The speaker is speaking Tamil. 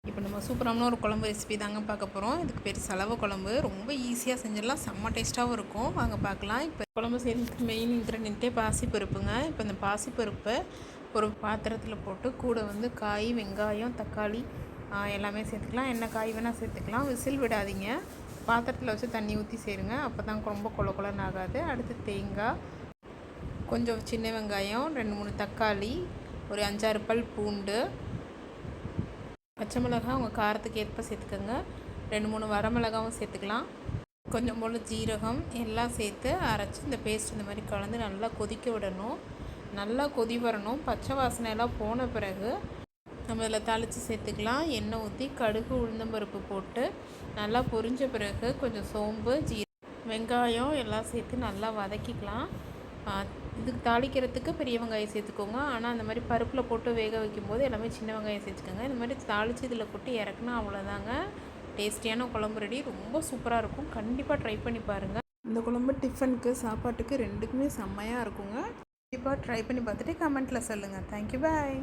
இப்போ நம்ம சூப்பரான ஒரு குழம்பு ரெசிபி தாங்க பார்க்க போகிறோம். இதுக்கு பேர் சலவை குழம்பு. ரொம்ப ஈஸியாக செஞ்சிடலாம், செம்ம டேஸ்ட்டாகவும் இருக்கும். வாங்க பார்க்கலாம். இப்போ குழம்பு செய்யறதுக்கு மெயின் இன்க்ரீடியண்ட்டே பாசிப்பருப்புங்க. இப்போ இந்த பாசிப்பருப்பை ஒரு பாத்திரத்தில் போட்டு கூட வந்து காய், வெங்காயம், தக்காளி எல்லாமே சேர்த்துக்கலாம். என்ன காய் வேணால் சேர்த்துக்கலாம். விசில் விடாதீங்க, பாத்திரத்தில் வச்சு தண்ணி ஊற்றி சேருங்க. அப்போ தான் ரொம்ப கொலன்னு ஆகாது. அடுத்து தேங்காய், கொஞ்சம் சின்ன வெங்காயம், 2-3 தக்காளி, ஒரு 5-6 பல் பூண்டு, பச்சை மிளகாய் உங்கள் காரத்துக்கு ஏற்ப சேர்த்துக்கோங்க. 2-3 வரமிளகாவும் சேர்த்துக்கலாம். கொஞ்சம் போல் ஜீரகம் எல்லாம் சேர்த்து அரைச்சி இந்த பேஸ்ட் இந்த மாதிரி கலந்து நல்லா கொதிக்க விடணும். நல்லா கொதி வரணும். பச்சை வாசனை எல்லாம் போன பிறகு நம்ம இதில் தாளித்து சேர்த்துக்கலாம். எண்ணெய் ஊற்றி கடுகு, உளுந்தம்பருப்பு போட்டு நல்லா பொரிஞ்ச பிறகு கொஞ்சம் சோம்பு, வெங்காயம் எல்லாம் சேர்த்து நல்லா வதக்கிக்கலாம். இதுக்கு தாளிக்கிறதுக்கு பெரிய வெங்காயம் சேர்த்துக்கோங்க. ஆனால் அந்த மாதிரி பருப்பில் போட்டு வேக வைக்கும்போது எல்லாமே சின்ன வெங்காயம் சேர்த்துக்கோங்க. இந்த மாதிரி தாளித்து இதில் போட்டு இறக்குனா அவ்வளோதாங்க, டேஸ்டியான குழம்பு ரெடி. ரொம்ப சூப்பராக இருக்கும். கண்டிப்பாக ட்ரை பண்ணி பாருங்கள். இந்த குழம்பு டிஃபனுக்கு, சாப்பாட்டுக்கு ரெண்டுக்குமே செம்மையாக இருக்குங்க. கண்டிப்பாக ட்ரை பண்ணி பார்த்துட்டு கமெண்ட்டில் சொல்லுங்கள். தேங்க்யூ, பாய்.